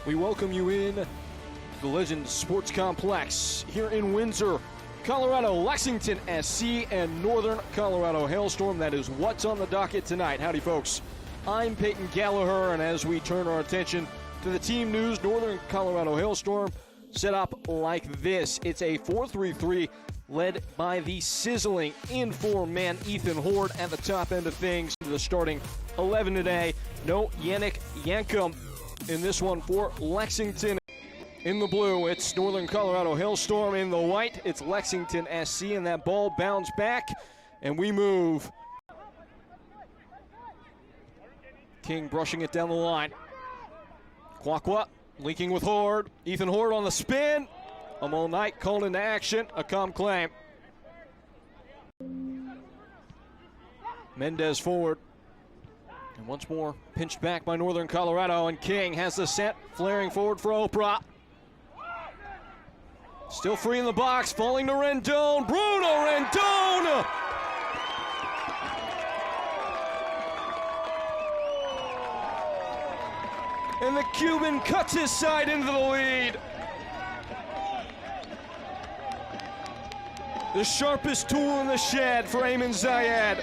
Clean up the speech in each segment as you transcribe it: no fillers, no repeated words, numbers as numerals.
We welcome you in the Legend Sports Complex here in Windsor, Colorado. Lexington SC and Northern Colorado Hailstorm. That is what's on the docket tonight. Howdy, folks. I'm Peyton Gallagher, and as we turn our attention to the team news, Northern Colorado Hailstorm set up like this. It's a 4-3-3 led by the sizzling in-form man Ethan Hoard at the top end of things. The starting 11 today. No Yannick Yankum in this one for Lexington. In the blue, it's Northern Colorado Hailstorm. In the white, it's Lexington SC, and that ball bounced back, and we move. King brushing it down the line. Kwakwa linking with Hoard. Ethan Hoard on the spin. Amal Knight called into action. A calm claim. Mendez forward. And once more, pinched back by Northern Colorado, and King has the set, flaring forward for Opara. Still free in the box, falling to Rendón. Bruno Rendón! And the Cuban cuts his side into the lead. The sharpest tool in the shed for Ayman Zayed.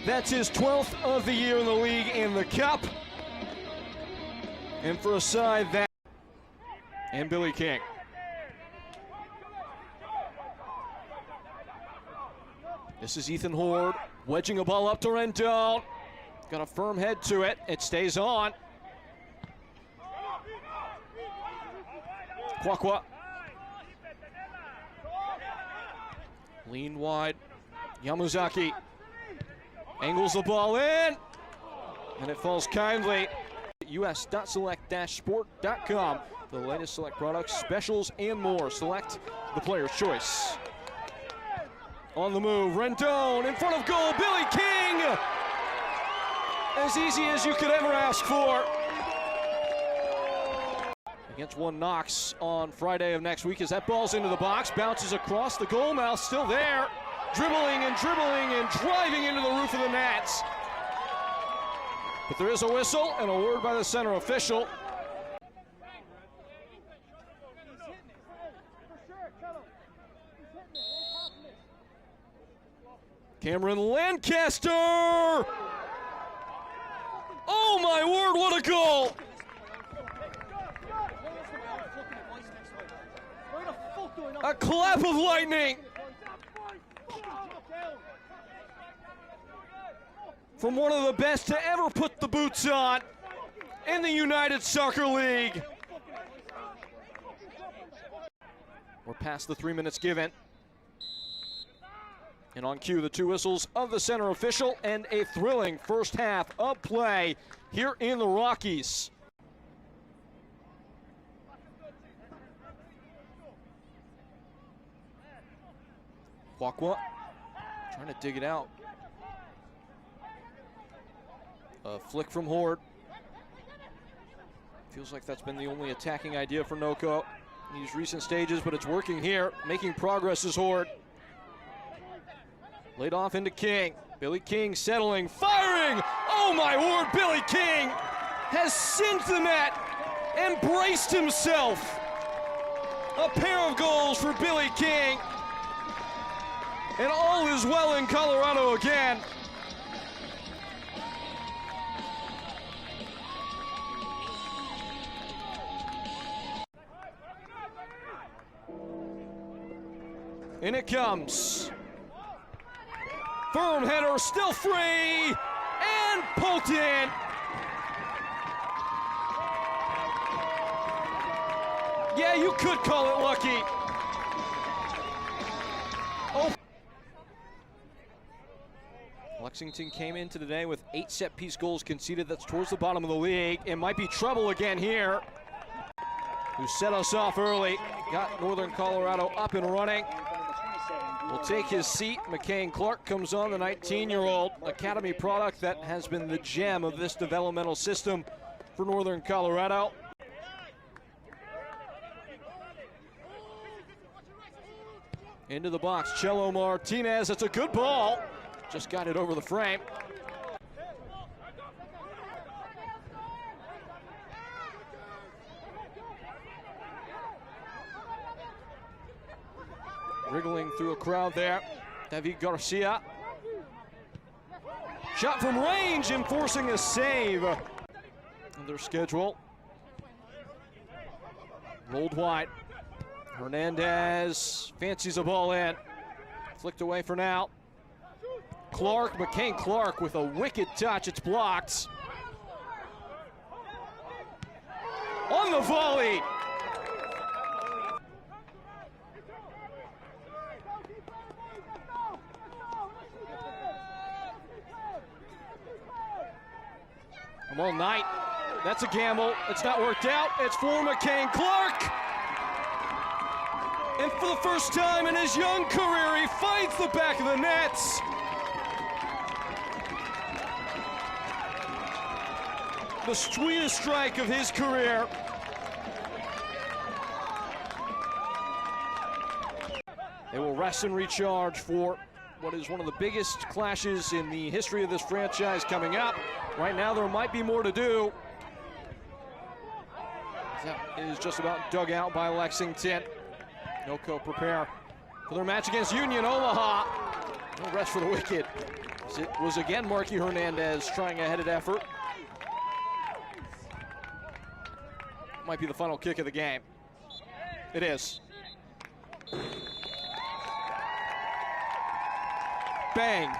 That's his 12th of the year in the league in the Cup. And for a side that, and Billy King. This is Ethan Hoard, wedging a ball up to Rendón. Got a firm head to it, it stays on. Kwakwa. Lean wide, Yamazaki. Angles the ball in, and it falls kindly. us.select-sport.com. The latest select products, specials, and more. Select the player's choice. On the move, Rendón in front of goal, Billy King! As easy as you could ever ask for. Against one Knox on Friday of next week as that ball's into the box, bounces across the goal mouth, still there. Dribbling and driving into the roof of the nets. But there is a whistle and a word by the center official. Cameron Lancaster! Oh my word, what a goal! A clap of lightning from one of the best to ever put the boots on in the United Soccer League. We're past the 3 minutes given. And on cue, the two whistles of the center official and a thrilling first half of play here in the Rockies. Kwakwa trying to dig it out. A flick from Hoard. Feels like that's been the only attacking idea for NOCO in these recent stages, but it's working here. Making progress is Hoard. Laid off into King. Billy King settling, firing! Oh my word, Billy King has sent the net and braced himself. A pair of goals for Billy King. And all is well in Colorado again. In it comes. Firm header, still free, and poked in. Yeah, you could call it lucky. Oh. Lexington came into today with 8 set-piece goals conceded. That's towards the bottom of the league. It might be trouble again here. Who set us off early, got Northern Colorado up and running. Will take his seat. McCain Clarke comes on, the 19-year-old Academy product that has been the gem of this developmental system for Northern Colorado. Into the box, Chelo Martinez, it's a good ball. just got it over the frame. Wriggling through a crowd there, David Garcia. Shot from range, enforcing a save. On their schedule. Rolled wide. Hernandez fancies a ball in. Flicked away for now. Clarke, McCain Clarke with a wicked touch. It's blocked. On the volley. I'm all night. That's a gamble. It's not worked out. It's for McCain Clarke. And for the first time in his young career, he finds the back of the nets. The sweetest strike of his career. They will rest and recharge for what is one of the biggest clashes in the history of this franchise coming up. Right now, there might be more to do. That is just about dug out by Lexington. Noko prepare for their match against Union Omaha. No rest for the wicked. It was again Marky Hernandez trying a headed effort. Might be the final kick of the game. It is. Bang.